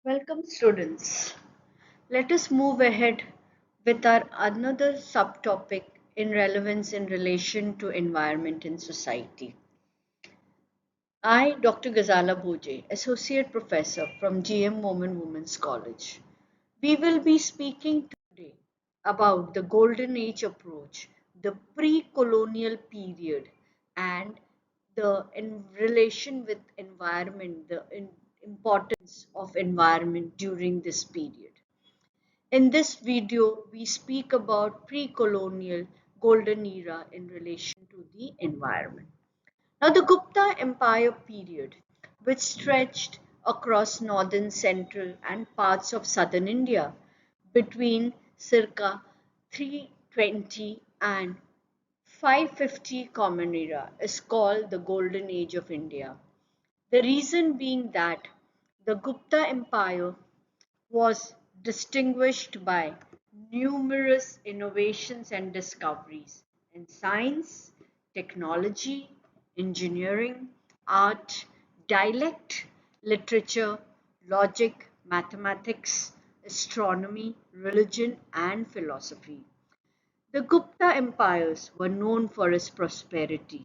Welcome students. Let us move ahead with our another subtopic in relevance in relation to environment in society. I, Dr. Ghazala Bhoje, Associate Professor from GM Women Women's College. We will be speaking today about the Golden Age approach, the pre-colonial period, and the in relation with environment, importance of environment during this period. In this video, we speak about pre-colonial golden era in relation to the environment. Now, the Gupta Empire period, which stretched across northern, central, and parts of southern India between circa 320 and 550 Common Era, is called the Golden Age of India. The reason being that the Gupta Empire was distinguished by numerous innovations and discoveries in science, technology, engineering, art, dialect, literature, logic, mathematics, astronomy, religion, and philosophy. The Gupta empires were known for its prosperity.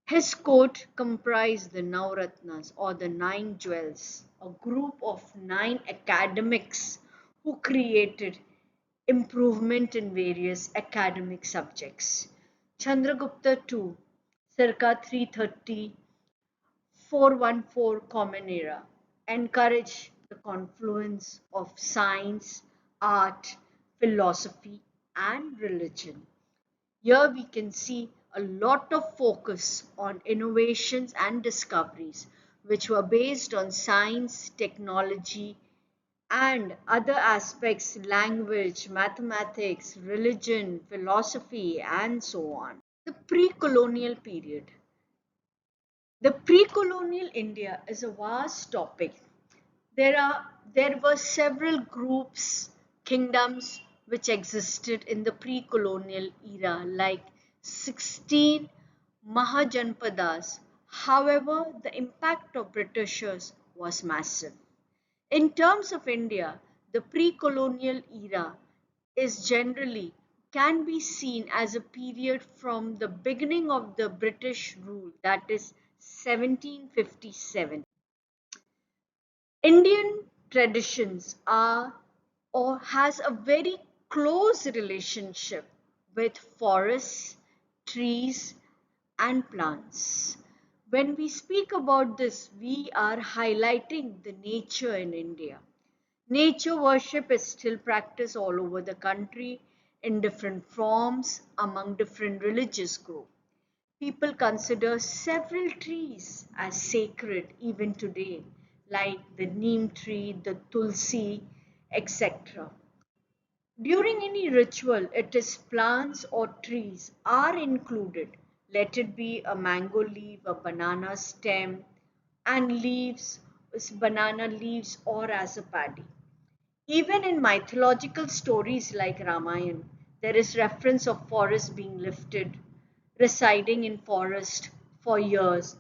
His court comprised the Navratnas or the Nine Jewels, a group of nine academics who created improvement in various academic subjects. Chandragupta II, circa 330 414 Common Era, encouraged the confluence of science, art, philosophy, and religion. Here we can see a lot of focus on innovations and discoveries which were based on science, technology, and other aspects, language, mathematics, religion, philosophy, and so on. The pre-colonial period. The pre-colonial India is a vast topic. There were several groups, kingdoms which existed in the pre-colonial era, like 16 Mahajanpadas. However, the impact of Britishers was massive. In terms of India, the pre-colonial era is generally can be seen as a period from the beginning of the British rule, that is 1757. Indian traditions are or has a very close relationship with forests, trees, and plants. When we speak about this, we are highlighting the nature in India. Nature worship is still practiced all over the country in different forms among different religious groups. People consider several trees as sacred even today, like the neem tree, the tulsi, etc. During any ritual, it is plants or trees are included. Let it be a mango leaf, a banana stem, and leaves, banana leaves, or as a paddy. Even in mythological stories like Ramayana, there is reference of forest being lifted, residing in forest for years.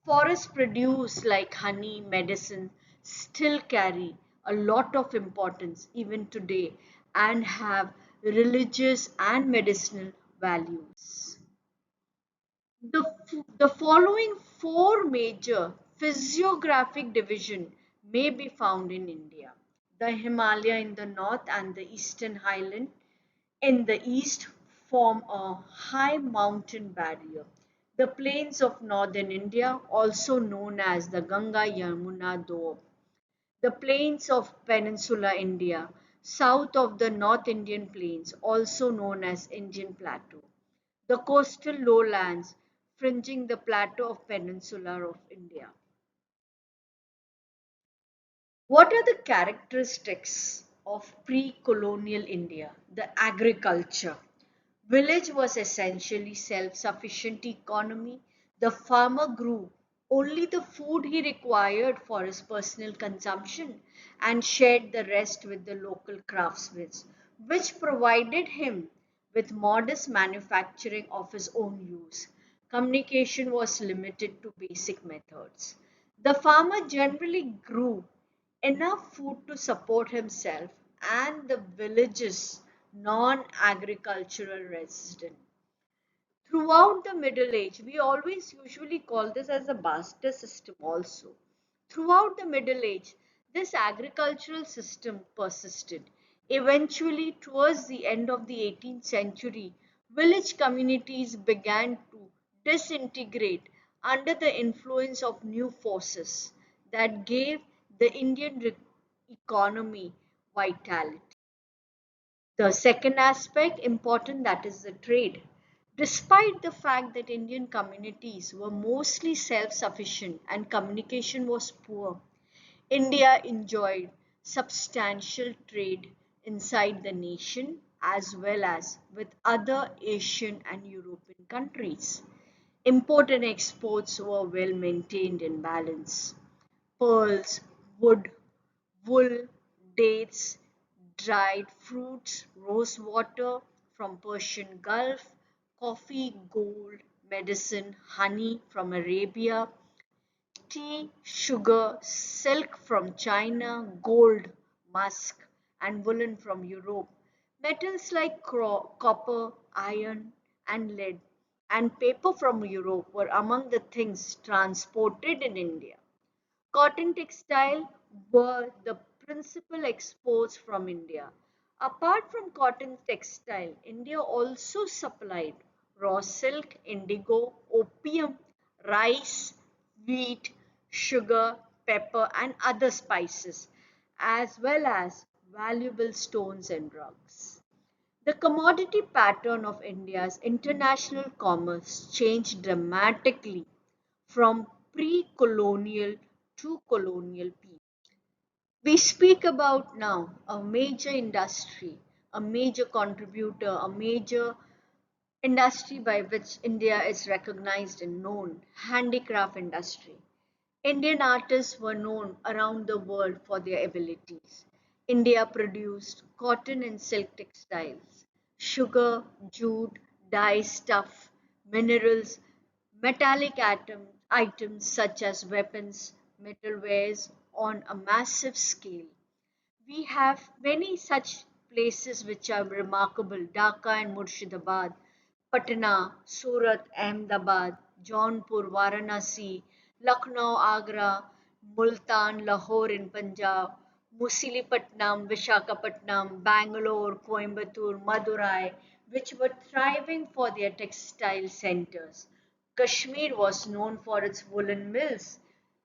Forests produce like honey, medicine, still carry a lot of importance even today and have religious and medicinal values. The following four major physiographic divisions may be found in India. The Himalaya in the north and the eastern highland in the east form a high mountain barrier. The plains of northern India, also known as the Ganga Yamuna Doab. The plains of peninsular India, south of the North Indian plains, also known as Indian Plateau. The coastal lowlands fringing the plateau of peninsula of India. What are the characteristics of pre-colonial India? The agriculture. Village was essentially self-sufficient economy. The farmer grew only the food he required for his personal consumption and shared the rest with the local craftsmen, which provided him with modest manufacturing of his own use. Communication was limited to basic methods. The farmer generally grew enough food to support himself and the village's non-agricultural resident. Throughout the Middle Age, we always usually call this as a barter system also. Throughout the Middle Age, this agricultural system persisted. Eventually, towards the end of the 18th century, village communities began to disintegrate under the influence of new forces that gave the Indian economy vitality. The second aspect important, that is the trade. Despite the fact that Indian communities were mostly self-sufficient and communication was poor, India enjoyed substantial trade inside the nation as well as with other Asian and European countries. Import and exports were well maintained in balance. Pearls, wood, wool, dates, dried fruits, rose water from Persian Gulf, coffee, gold, medicine, honey from Arabia, tea, sugar, silk from China, gold, musk, and woolen from Europe, metals like copper, iron, and lead, and paper from Europe were among the things transported in India. Cotton textile were the principal exports from India. Apart from cotton textile, India also supplied raw silk, indigo, opium, rice, wheat, sugar, pepper, and other spices, as well as valuable stones and drugs. The commodity pattern of India's international commerce changed dramatically from pre-colonial to colonial period. We speak about now a major industry, a major contributor, a major industry by which India is recognized and known, handicraft industry. Indian artists were known around the world for their abilities. India produced cotton and silk textiles, sugar, jute, dye stuff, minerals, metallic items such as weapons, metalwares on a massive scale. We have many such places which are remarkable: Dhaka and Murshidabad, Patna, Surat, Ahmedabad, Jaunpur, Varanasi, Lucknow, Agra, Multan, Lahore in Punjab, Musilipatinam, Vishakhapatnam, Bangalore, Coimbatore, Madurai, which were thriving for their textile centers. Kashmir was known for its woolen mills.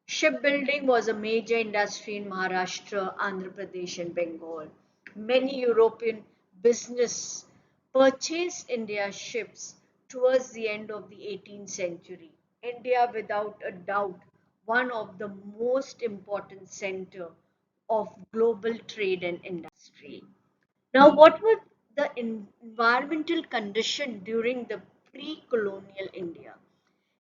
Shipbuilding was a major industry in Maharashtra, Andhra Pradesh, and Bengal. Many European business purchased India's ships towards the end of the 18th century. India, without a doubt, one of the most important center of global trade and industry. Now, what were the environmental conditions during the pre-colonial India?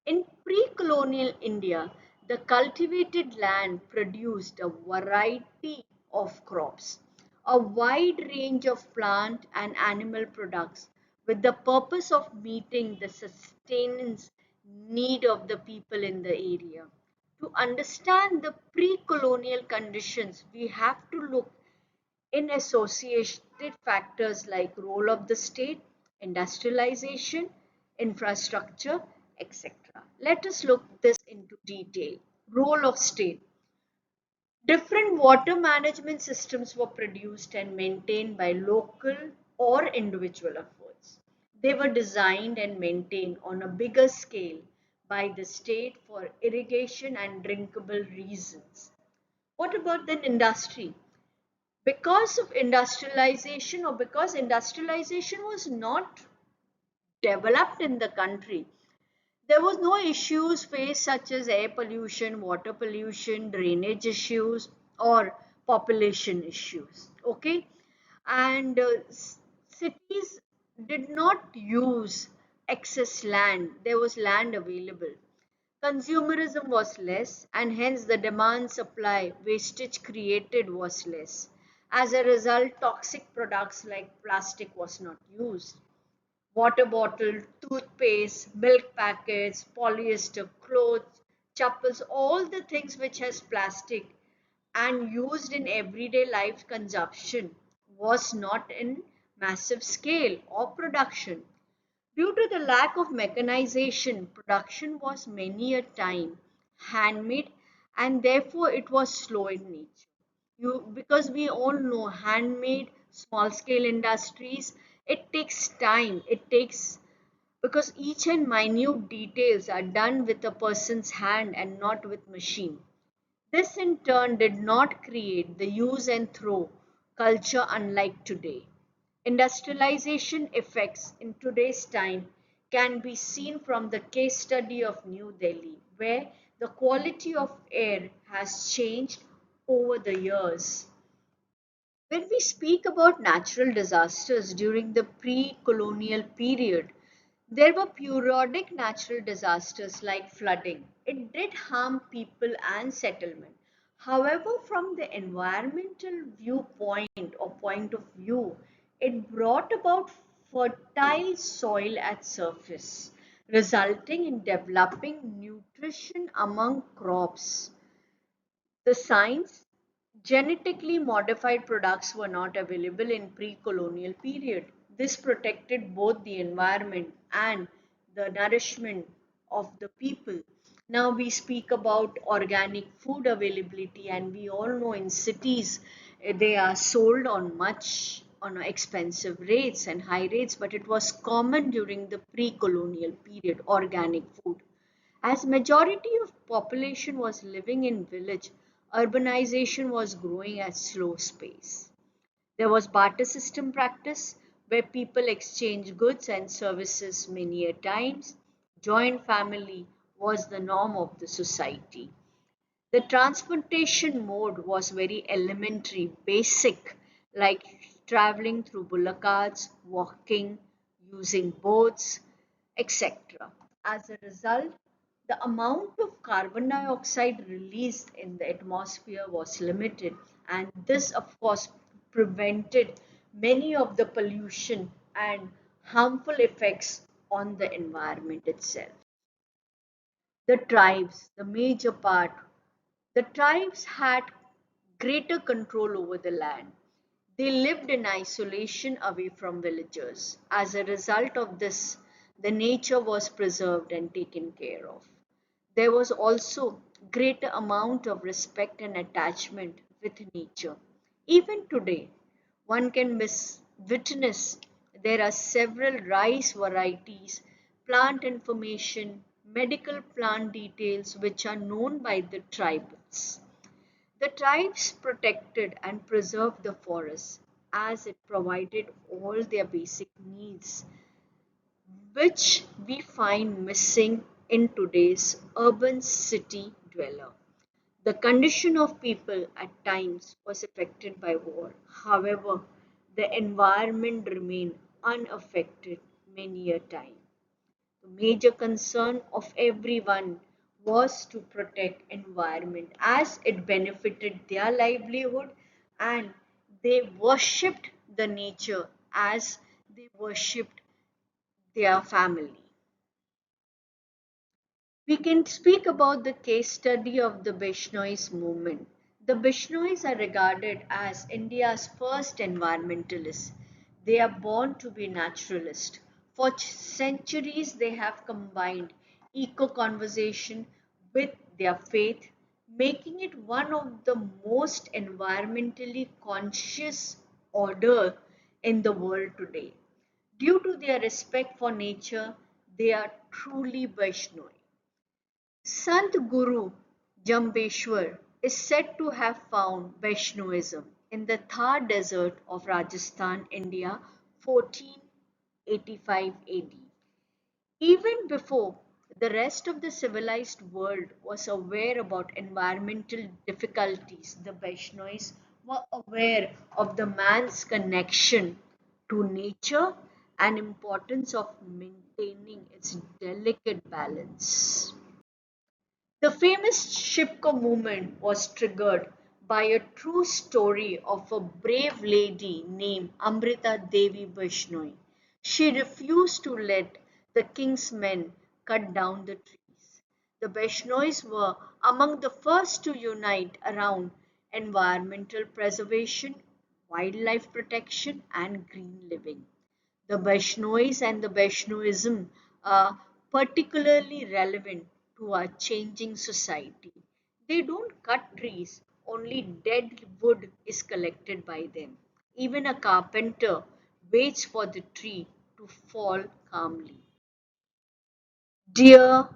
In pre-colonial India, the cultivated land produced a variety of crops, a wide range of plant and animal products with the purpose of meeting the sustenance need of the people in the area. To understand the pre-colonial conditions, we have to look in associated factors like role of the state, industrialization, infrastructure, etc. Let us look this into detail. Role of state. Different water management systems were produced and maintained by local or individual efforts. They were designed and maintained on a bigger scale by the state for irrigation and drinkable reasons. What about then industry? Because of industrialization, or because industrialization was not developed in the country, there was no issues faced such as air pollution, water pollution, drainage issues, or population issues. Okay, and cities did not use excess land. There was land available. Consumerism was less, and hence the demand supply wastage created was less. As a result, toxic products like plastic was not used. Water bottle, toothpaste, milk packets, polyester clothes, chappals, all the things which has plastic and used in everyday life consumption was not in massive scale or production. Due to the lack of mechanization, production was many a time handmade and therefore it was slow in nature. Because we all know handmade small scale industries, it takes time. It takes because each and minute details are done with a person's hand and not with machine. This in turn did not create the use and throw culture unlike today. Industrialization effects in today's time can be seen from the case study of New Delhi, where the quality of air has changed over the years. When we speak about natural disasters during the pre colonial period, there were periodic natural disasters like flooding. It did harm people and settlement. However, from the environmental viewpoint or point of view, it brought about fertile soil at surface, resulting in developing nutrition among crops. The science genetically modified products were not available in pre-colonial period. This protected both the environment and the nourishment of the people. Now we speak about organic food availability, and we all know in cities they are sold on much on expensive rates and high rates, but it was common during the pre-colonial period, organic food. As majority of population was living in village, urbanization was growing at slow pace. There was barter system practice where people exchange goods and services many a times. Joint family was the norm of the society. The transportation mode was very elementary, basic, like traveling through bullock carts, walking, using boats, etc. As a result, the amount of carbon dioxide released in the atmosphere was limited, and this, of course, prevented many of the pollution and harmful effects on the environment itself. The tribes, the major part, the tribes had greater control over the land. They lived in isolation away from villagers. As a result of this, the nature was preserved and taken care of. There was also greater amount of respect and attachment with nature. Even today, one can witness there are several rice varieties, plant information, medical plant details which are known by the tribals. The tribes protected and preserved the forest as it provided all their basic needs, which we find missing in today's urban city dweller. The condition of people at times was affected by war. However, the environment remained unaffected many a time. The major concern of everyone was to protect environment as it benefited their livelihood, and they worshipped the nature as they worshipped their family. We can speak about the case study of the Bishnois movement. The Bishnois are regarded as India's first environmentalists. They are born to be naturalists. For centuries, they have combined eco conversation with their faith, making it one of the most environmentally conscious order in the world today. Due to their respect for nature, they are truly Vaishnava. Sant Guru Jambeshwar is said to have found Vaishnavism in the Thar desert of Rajasthan, India, 1485 AD. Even before the rest of the civilized world was aware about environmental difficulties, the Vaishnavas were aware of the man's connection to nature and importance of maintaining its delicate balance. The famous Shipko movement was triggered by a true story of a brave lady named Amrita Devi Bishnoi. She refused to let the king's men cut down the trees. The Bishnois were among the first to unite around environmental preservation, wildlife protection, and green living. The Vaishnois and the Vaishnoism are particularly relevant to our changing society. They don't cut trees, only dead wood is collected by them. Even a carpenter waits for the tree to fall calmly. Deer,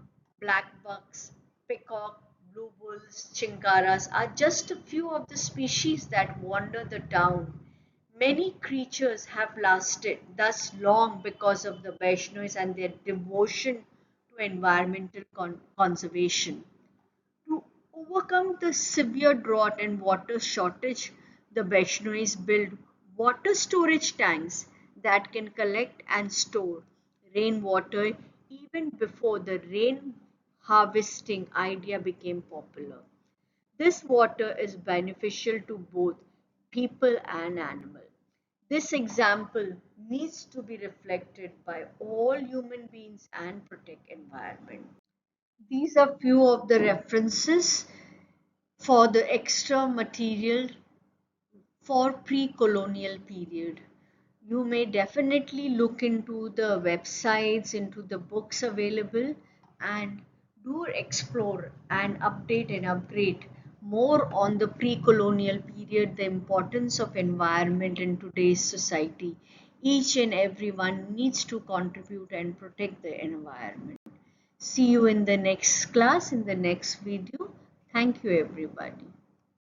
blackbucks, peacock, blue bulls, chinkaras are just a few of the species that wander the town. Many creatures have lasted thus long because of the Vaishnavis and their devotion to environmental conservation. To overcome the severe drought and water shortage, the Vaishnavis built water storage tanks that can collect and store rainwater even before the rain harvesting idea became popular. This water is beneficial to both people and animals. This example needs to be reflected by all human beings and protect environment. These are few of the references for the extra material for pre-colonial period. You may definitely look into the websites, into the books available, and do explore and update and upgrade more on the pre-colonial period, the importance of environment in today's society. Each and everyone needs to contribute and protect the environment. See you in the next class, in the next video. Thank you, everybody.